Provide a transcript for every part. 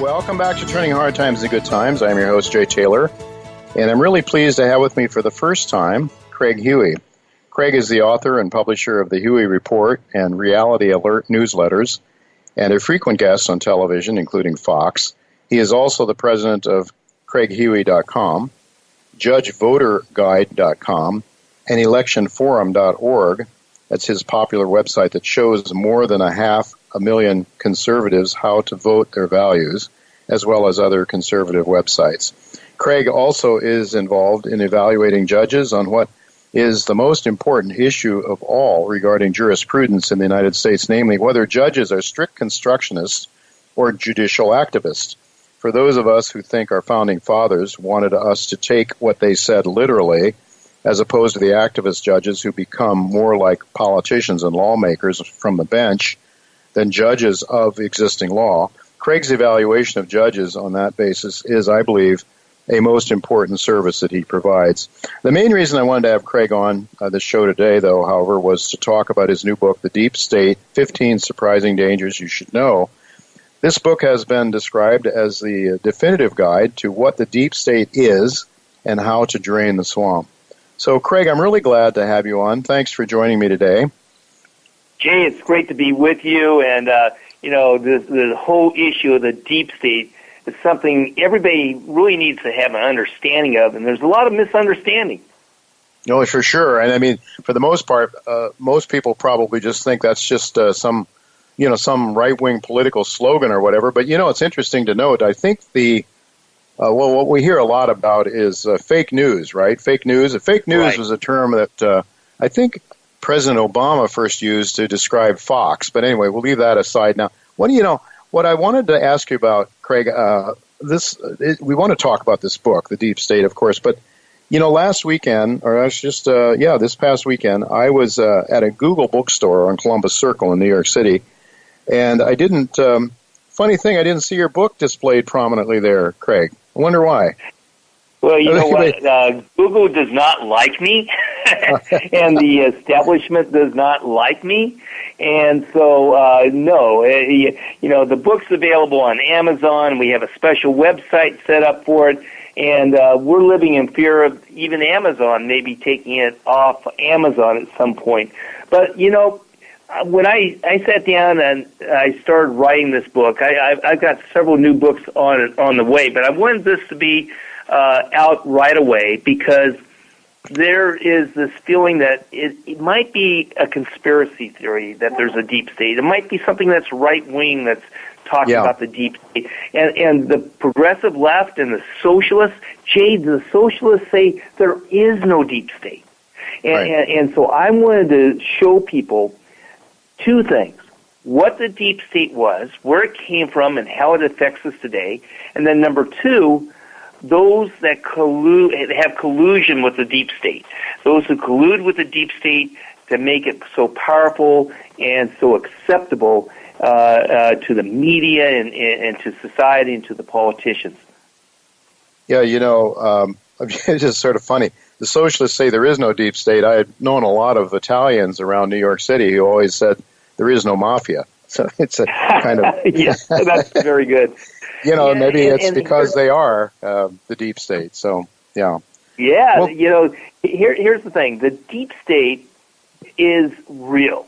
Welcome back to Turning Hard Times into Good Times. I'm your host, Jay Taylor, and I'm really pleased to have with me for the first time Craig Huey. Craig is the author and publisher of the Huey Report and Reality Alert newsletters, and a frequent guest on television, including Fox. He is also the president of CraigHuey.com, JudgeVoterGuide.com, and ElectionForum.org. That's his popular website that shows more than 500,000 conservatives how to vote their values, as well as other conservative websites. Craig also is involved in evaluating judges on what is the most important issue of all regarding jurisprudence in the United States, namely whether judges are strict constructionists or judicial activists. For those of us who think our founding fathers wanted us to take what they said literally, as opposed to the activist judges who become more like politicians and lawmakers from the bench than judges of existing law, Craig's evaluation of judges on that basis is, I believe, a most important service that he provides. The main reason I wanted to have Craig on the show today, though, however, was to talk about his new book, The Deep State, 15 Surprising Dangers You Should Know. This book has been described as the definitive guide to what the deep state is and how to drain the swamp. So, Craig, I'm really glad to have you on. Thanks for joining me today. Jay, it's great to be with you. And, the whole issue of the deep state is something everybody really needs to have an understanding of. And there's a lot of misunderstanding. No, for sure. And I mean, for the most part, most people probably just think that's just some right-wing political slogan or whatever. But, it's interesting to note. I think what we hear a lot about is fake news, right? Fake news. Fake news Right. was a term that I think President Obama first used to describe Fox. But anyway, we'll leave that aside now. What I wanted to ask you about, Craig, we want to talk about this book, The Deep State, of course. But, last weekend, or this past weekend, I was at a Google bookstore on Columbus Circle in New York City. And I didn't, funny thing, I didn't see your book displayed prominently there, Craig. I wonder why. Well, you know what? Google does not like me, and the establishment does not like me. And so, no. The book's available on Amazon. We have a special website set up for it. And we're living in fear of even Amazon maybe taking it off Amazon at some point. But, when I sat down and I started writing this book, I've got several new books on the way, but I wanted this to be out right away because there is this feeling that it might be a conspiracy theory that there's a deep state. It might be something that's right-wing that's talking about the deep state. And the progressive left and the socialists, the socialists say there is no deep state. And so I wanted to show people two things: what the deep state was, where it came from, and how it affects us today. And then number two, those that have collusion with the deep state, those who collude with the deep state to make it so powerful and so acceptable to the media and to society and to the politicians. Yeah, it's just sort of funny. The socialists say there is no deep state. I had known a lot of Italians around New York City who always said there is no mafia. So it's a kind of... Yeah, that's very good. Maybe it's because they are the deep state. So, yeah. Yeah, well, here's the thing. The deep state is real,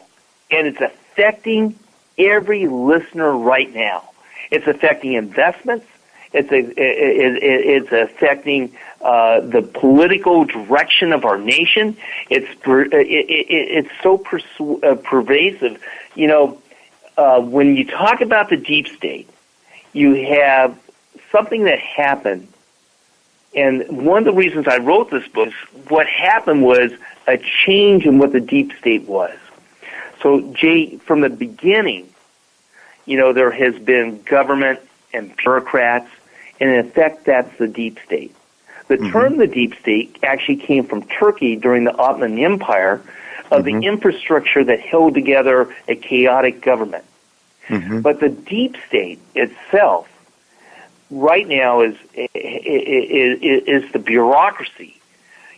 and it's affecting every listener right now. It's affecting investments. It's affecting the political direction of our nation. It's so pervasive. When you talk about the deep state, you have something that happened. And one of the reasons I wrote this book is what happened was a change in what the deep state was. So, Jay, from the beginning, there has been government and bureaucrats, and in effect, that's the deep state. The term the deep state actually came from Turkey during the Ottoman Empire of the infrastructure that held together a chaotic government. But the deep state itself right now is the bureaucracy.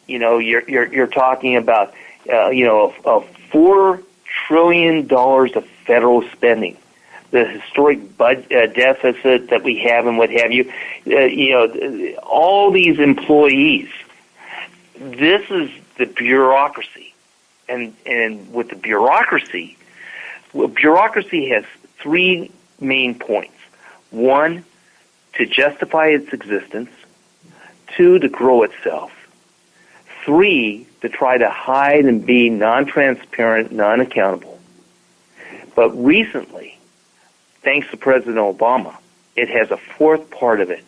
You're talking about $4 trillion of federal spending. the historic budget deficit that we have and what have you. All these employees. This is the bureaucracy, and with the bureaucracy has three main points. One, to justify its existence. Two, to grow itself. Three, to try to hide and be non-transparent, non-accountable. But recently, thanks to President Obama, it has a fourth part of it,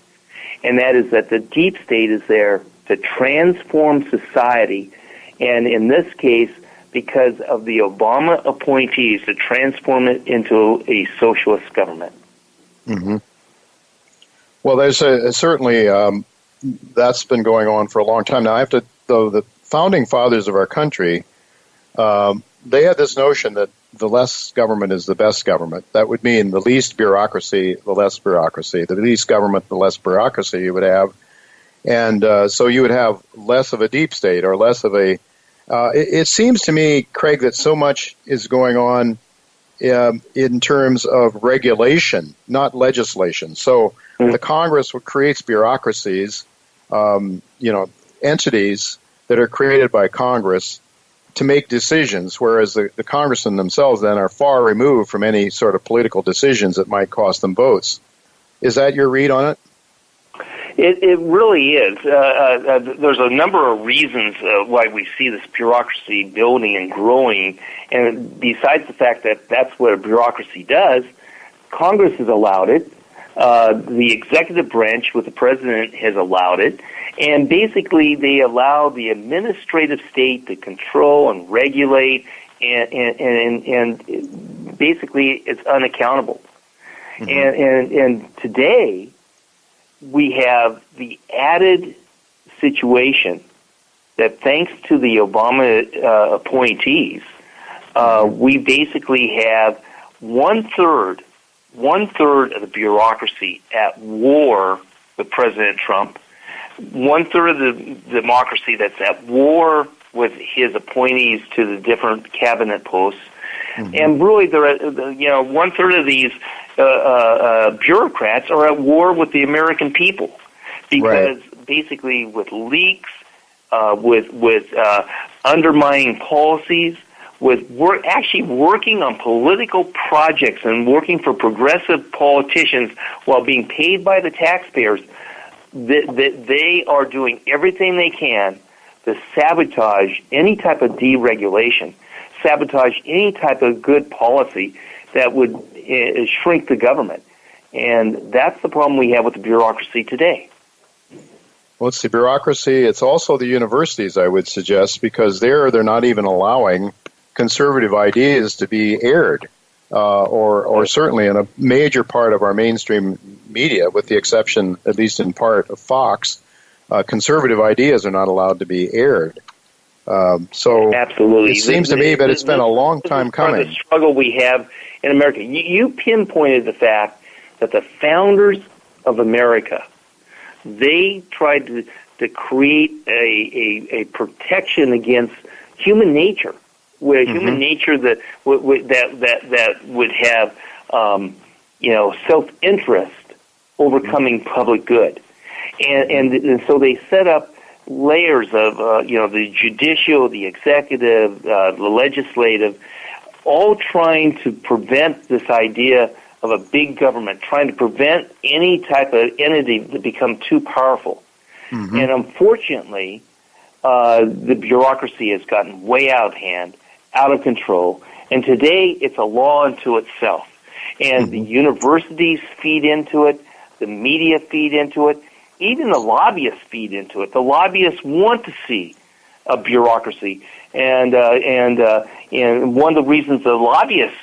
and that is that the deep state is there to transform society, and in this case, because of the Obama appointees, to transform it into a socialist government. Mm-hmm. Well, there's certainly that's been going on for a long time now. The founding fathers of our country, they had this notion that the less government is the best government. That would mean the least bureaucracy, the less bureaucracy. The least government, the less bureaucracy you would have. And so you would have less of a deep state or less of a... It seems to me, Craig, that so much is going on in terms of regulation, not legislation. So the Congress creates bureaucracies, entities that are created by Congress to make decisions, whereas the congressmen themselves then are far removed from any sort of political decisions that might cost them votes. Is that your read on it? It really is. There's a number of reasons why we see this bureaucracy building and growing, and besides the fact that that's what a bureaucracy does, Congress has allowed it. The executive branch with the president has allowed it, and basically they allow the administrative state to control and regulate, and basically it's unaccountable. Mm-hmm. And today we have the added situation that thanks to the Obama appointees, we basically have one-third of the bureaucracy at war with President Trump, one-third of the democracy that's at war with his appointees to the different cabinet posts, mm-hmm. and really, one-third of these bureaucrats are at war with the American people, because basically with leaks, with undermining policies, with actually working on political projects and working for progressive politicians while being paid by the taxpayers, that they are doing everything they can to sabotage any type of deregulation, sabotage any type of good policy that would shrink the government. And that's the problem we have with the bureaucracy today. Well, it's the bureaucracy. It's also the universities, I would suggest, because they're not even allowing conservative ideas to be aired, or certainly in a major part of our mainstream media, with the exception, at least in part, of Fox, conservative ideas are not allowed to be aired. So absolutely, it seems to me that it's been a long time coming. The struggle we have in America. You pinpointed the fact that the founders of America, they tried to create a protection against human nature, where mm-hmm. human nature that would have self-interest overcoming public good, and so they set up layers of the judicial, the executive, the legislative, all trying to prevent this idea of a big government, trying to prevent any type of entity to become too powerful. Mm-hmm. And unfortunately, the bureaucracy has gotten way out of hand, out of control, and today it's a law unto itself. And mm-hmm. the universities feed into it, the media feed into it, even the lobbyists feed into it. The lobbyists want to see a bureaucracy, and one of the reasons the lobbyists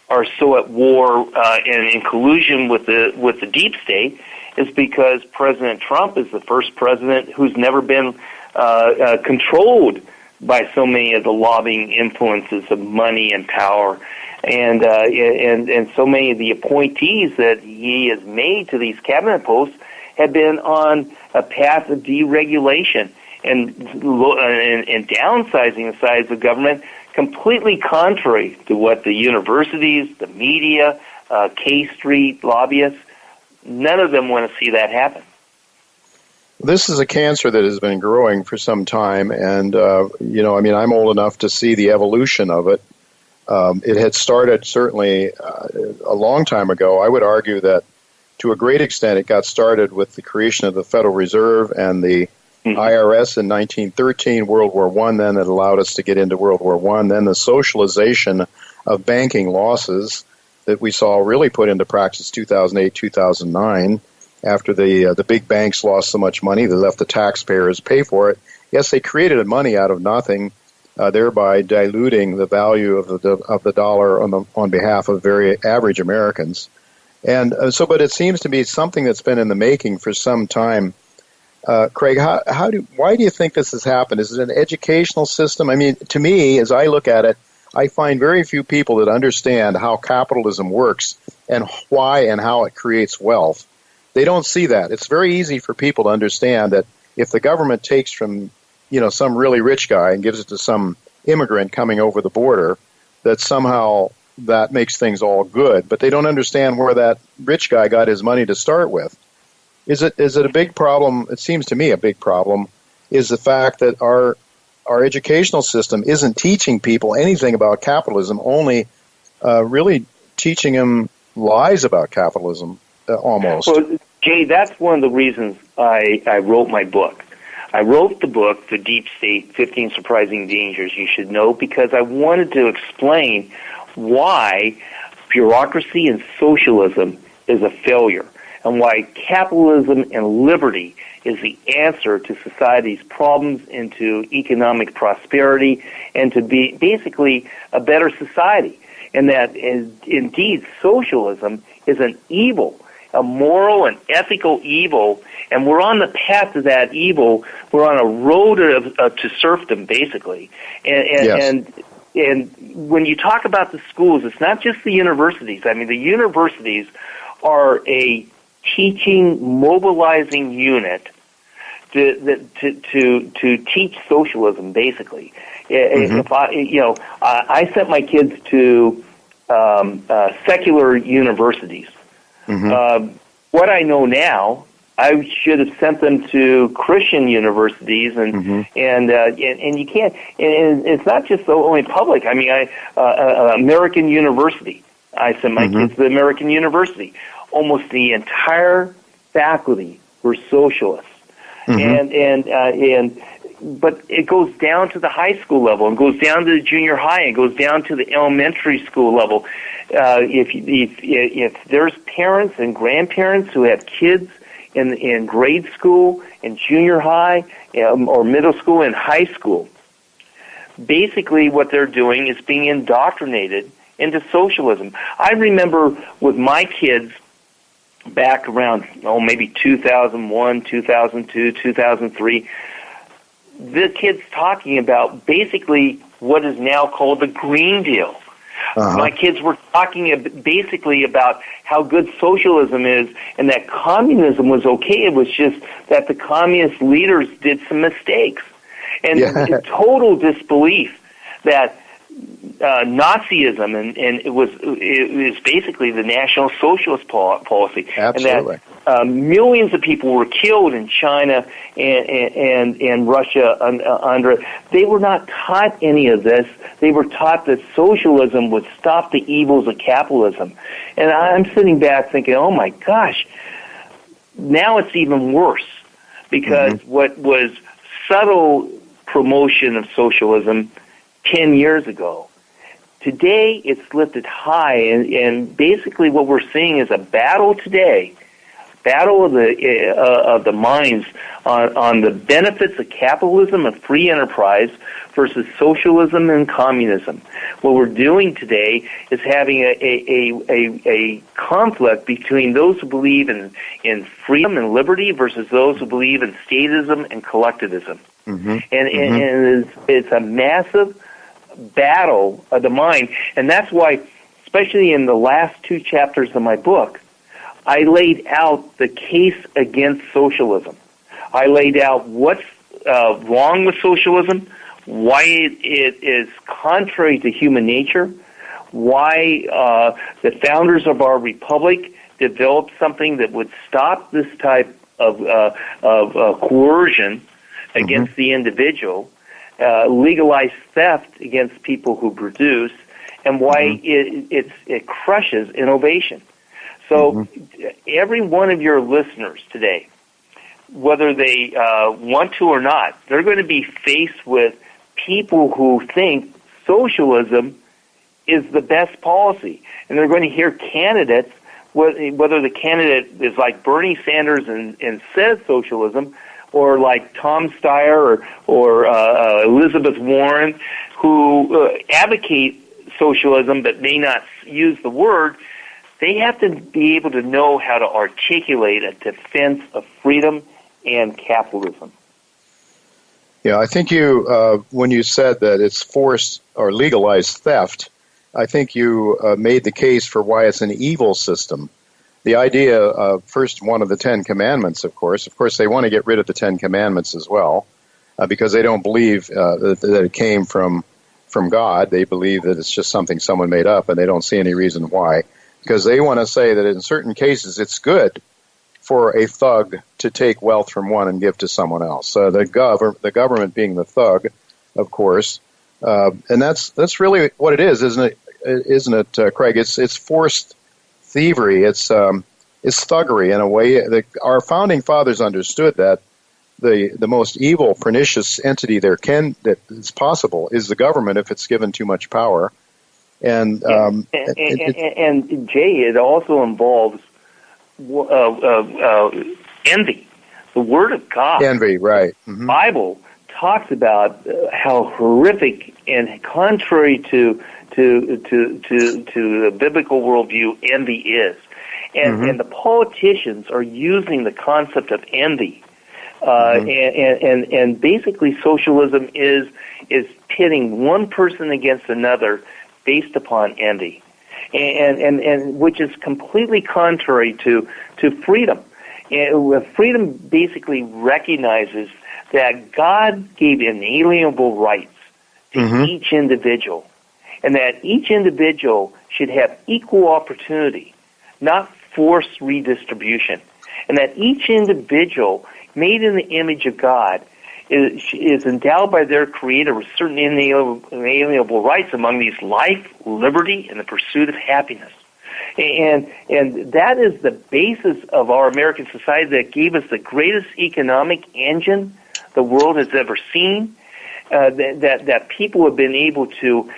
are so at war and in collusion with the deep state is because President Trump is the first president who's never been controlled by so many of the lobbying influences of money and power, and so many of the appointees that he has made to these cabinet posts have been on a path of deregulation and downsizing the size of government, completely contrary to what the universities, the media, K Street lobbyists, none of them want to see that happen. This is a cancer that has been growing for some time, and, I'm old enough to see the evolution of it. It had started certainly a long time ago. I would argue that to a great extent it got started with the creation of the Federal Reserve and the IRS in 1913, World War I, then that allowed us to get into World War I, then the socialization of banking losses that we saw really put into practice 2008, 2009, after the big banks lost so much money, they left the taxpayers pay for it. Yes, they created money out of nothing, thereby diluting the value of the dollar on behalf of very average Americans. And but it seems to be something that's been in the making for some time. Craig, why do you think this has happened? Is it an educational system? I mean, to me, as I look at it, I find very few people that understand how capitalism works and why and how it creates wealth. They don't see that. It's very easy for people to understand that if the government takes from, some really rich guy and gives it to some immigrant coming over the border, that somehow that makes things all good. But they don't understand where that rich guy got his money to start with. Is it a big problem? It seems to me a big problem is the fact that our educational system isn't teaching people anything about capitalism, only really teaching them lies about capitalism almost. Well, Jay, that's one of the reasons I wrote my book. I wrote the book, The Deep State, 15 Surprising Dangers You Should Know, because I wanted to explain why bureaucracy and socialism is a failure, and why capitalism and liberty is the answer to society's problems and to economic prosperity and to be basically a better society. And that indeed socialism is an evil, a moral and ethical evil, and we're on the path to that evil. We're on a road to serfdom, basically. And when you talk about the schools, it's not just the universities. I mean, the universities are a teaching, mobilizing unit to teach socialism, basically. If I sent my kids to secular universities. What I know now, I should have sent them to Christian universities, and you can't. And it's not just only public. I mean, American University. I sent my kids to the American University. Almost the entire faculty were socialists, but it goes down to the high school level, and goes down to the junior high, and goes down to the elementary school level. If there's parents and grandparents who have kids in grade school, in junior high, or middle school and high school, basically what they're doing is being indoctrinated into socialism. I remember with my kids back around, maybe 2001, 2002, 2003, the kids talking about basically what is now called the Green Deal. My kids were talking basically about how good socialism is and that communism was okay. It was just that the communist leaders did some mistakes. And total disbelief that Nazism and it was basically the National Socialist policy. Absolutely. And that millions of people were killed in China and Russia under it. They were not taught any of this. They were taught that socialism would stop the evils of capitalism. And I'm sitting back thinking, oh my gosh, now it's even worse, because what was subtle promotion of socialism 10 years ago, today it's lifted high, and basically what we're seeing is a battle today, battle of the minds on the benefits of capitalism and free enterprise versus socialism and communism. What we're doing today is having a conflict between those who believe in freedom and liberty versus those who believe in statism and collectivism. And it's a massive battle of the mind, and that's why, especially in the last two chapters of my book, I laid out the case against socialism. I laid out what's wrong with socialism, why it is contrary to human nature, why the founders of our republic developed something that would stop this type of coercion against the individual, legalize theft against people who produce, and why it crushes innovation. So every one of your listeners today, whether they want to or not, they're going to be faced with people who think socialism is the best policy. And they're going to hear candidates, whether the candidate is like Bernie Sanders and says socialism, or like Tom Steyer or Elizabeth Warren, who advocate socialism but may not use the word. They have to be able to know how to articulate a defense of freedom and capitalism. Yeah, I think you, when you said that it's forced or legalized theft, I think you made the case for why it's an evil system. The idea of, first, one of the Ten Commandments, of course. Of course, they want to get rid of the Ten Commandments as well, because they don't believe that it came from God. They believe that it's just something someone made up, and they don't see any reason why. Because they want to say that in certain cases it's good for a thug to take wealth from one and give to someone else. The government being the thug, of course, and that's really what it is, isn't it? Isn't it, Craig? It's forced thievery. It's thuggery in a way. Our founding fathers understood that the most evil, pernicious entity that is possible is the government if it's given too much power. And Jay, it also involves envy. The Word of God, envy, right? The Bible talks about how horrific and contrary to the biblical worldview envy is, and the politicians are using the concept of envy, and basically socialism is pitting one person against another based upon envy, and which is completely contrary to freedom. And freedom basically recognizes that God gave inalienable rights to each individual, and that each individual should have equal opportunity, not forced redistribution, and that each individual made in the image of God is endowed by their Creator with certain inalienable rights, among these life, liberty, and the pursuit of happiness. And that is the basis of our American society that gave us the greatest economic engine the world has ever seen, that people have been able to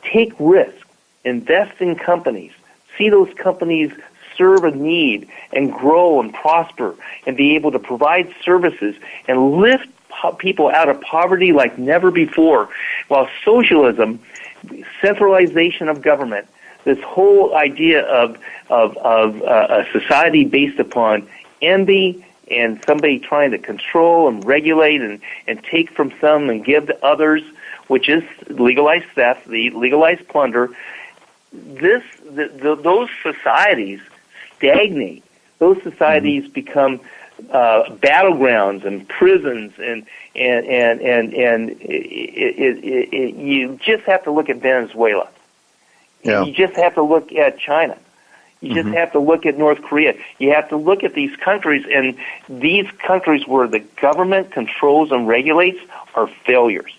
take risks, invest in companies, see those companies serve a need and grow and prosper and be able to provide services and lift people out of poverty like never before, while socialism, centralization of government, this whole idea of a society based upon envy and somebody trying to control and regulate and take from some and give to others, which is legalized theft, the legalized plunder, those societies stagnate. Those societies become battlegrounds and prisons, and you just have to look at Venezuela. Yeah. You just have to look at China. You just have to look at North Korea. You have to look at these countries, and these countries where the government controls and regulates are failures.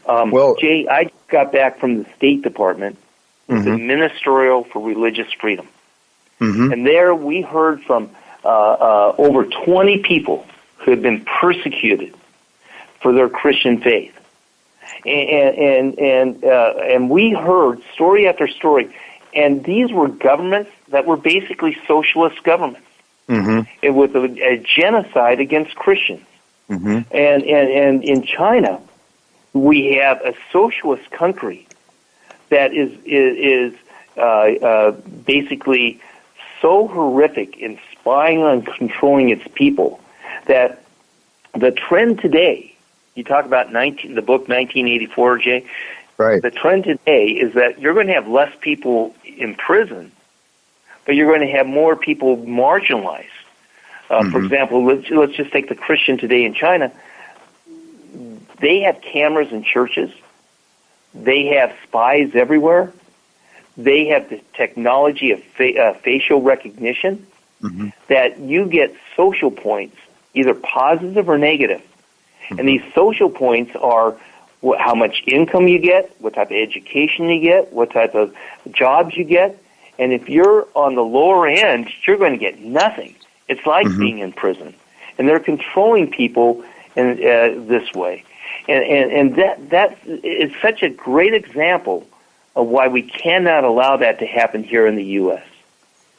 Jay, I got back from the State Department, the Ministerial for Religious Freedom. And there we heard from over 20 people who had been persecuted for their Christian faith. And we heard story after story, and these were governments that were basically socialist governments. It was a genocide against Christians. And in China, we have a socialist country that is basically so horrific in spying on controlling its people that the trend today, you talk about the book 1984, Jay. Right. The trend today is that you're going to have less people in prison, but you're going to have more people marginalized. For example, let's just take the Christian today in China. They have cameras in churches. They have spies everywhere. they have the technology of facial recognition that you get social points, either positive or negative. And these social points are how much income you get, what type of education you get, what type of jobs you get. And if you're on the lower end, you're going to get nothing. It's like being in prison. And they're controlling people in this way. And that is such a great example of why we cannot allow that to happen here in the U.S.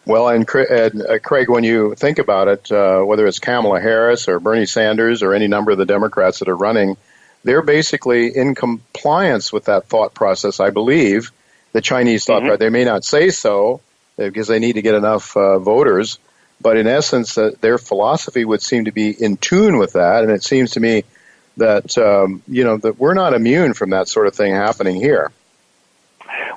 Well, and Craig, when you think about it, whether it's Kamala Harris or Bernie Sanders or any number of the Democrats that are running, they're basically in compliance with that thought process, I believe, the Chinese thought process. They may not say so because they need to get enough voters, but in essence, their philosophy would seem to be in tune with that, and it seems to me that, that we're not immune from that sort of thing happening here.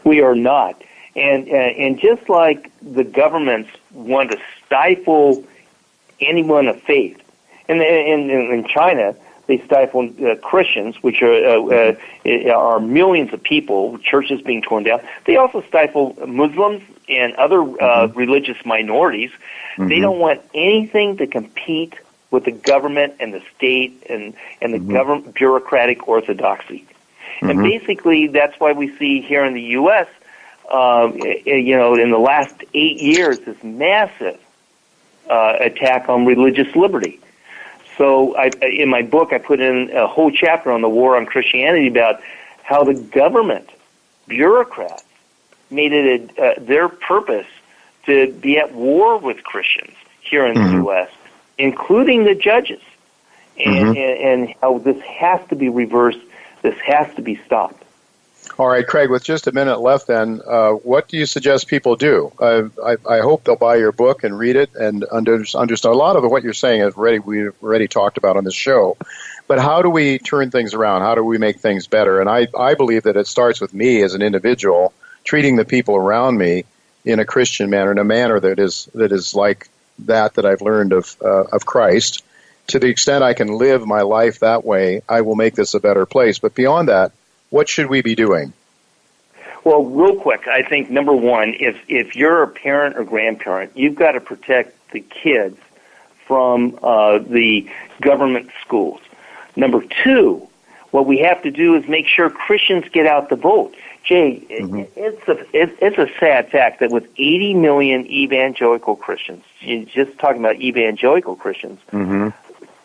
We are not. And just like the governments want to stifle anyone of faith, and in China they stifle Christians, which are millions of people, churches being torn down. They also stifle Muslims and other religious minorities. They don't want anything to compete with the government and the state and the government bureaucratic orthodoxy. And basically that's why we see here in the U.S., in the last 8 years, this massive attack on religious liberty. So in my book, I put in a whole chapter on the war on Christianity about how the government, bureaucrats, made it their purpose to be at war with Christians here in the U.S., including the judges, and how this has to be reversed, this has to be stopped. All right, Craig, with just a minute left then, what do you suggest people do? I hope they'll buy your book and read it and understand. A lot of what you're saying we've already talked about on this show. But how do we turn things around? How do we make things better? And I believe that it starts with me as an individual, treating the people around me in a Christian manner, in a manner that is like that I've learned of Christ. To the extent I can live my life that way, I will make this a better place. But beyond that, what should we be doing? Well, real quick, I think number one, if you're a parent or grandparent, you've got to protect the kids from the government schools. Number two, what we have to do is make sure Christians get out the vote. Jay, it's a sad fact that with 80 million evangelical Christians, you're just talking about evangelical Christians,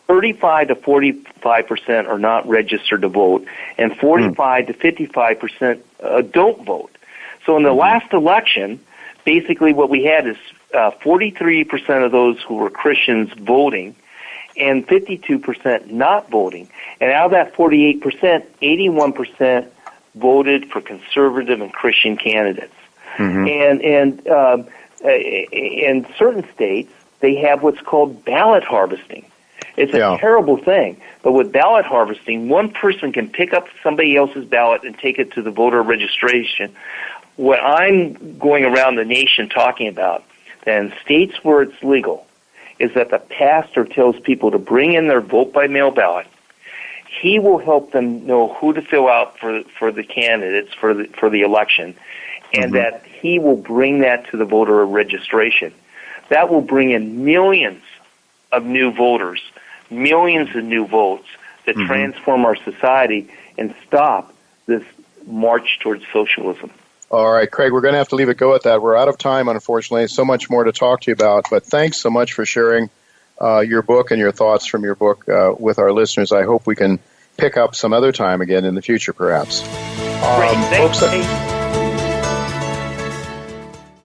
35 to 45% are not registered to vote, and 45 to 55% don't vote. So in the last election, basically what we had is 43% of those who were Christians voting and 52% not voting. And out of that 48%, 81% voted for conservative and Christian candidates. And in certain states, they have what's called ballot harvesting. It's a terrible thing. But with ballot harvesting, one person can pick up somebody else's ballot and take it to the voter registration. What I'm going around the nation talking about, that in states where it's legal, is that the pastor tells people to bring in their vote-by-mail ballot. He will help them know who to fill out for the candidates for the election, and that he will bring that to the voter registration. That will bring in millions of new voters, millions of new votes that transform our society and stop this march towards socialism. All right, Craig, we're going to have to leave it go at that. We're out of time, unfortunately. So much more to talk to you about, but thanks so much for sharing your book and your thoughts from your book with our listeners. I hope we can pick up some other time again in the future, perhaps. Great. Thanks,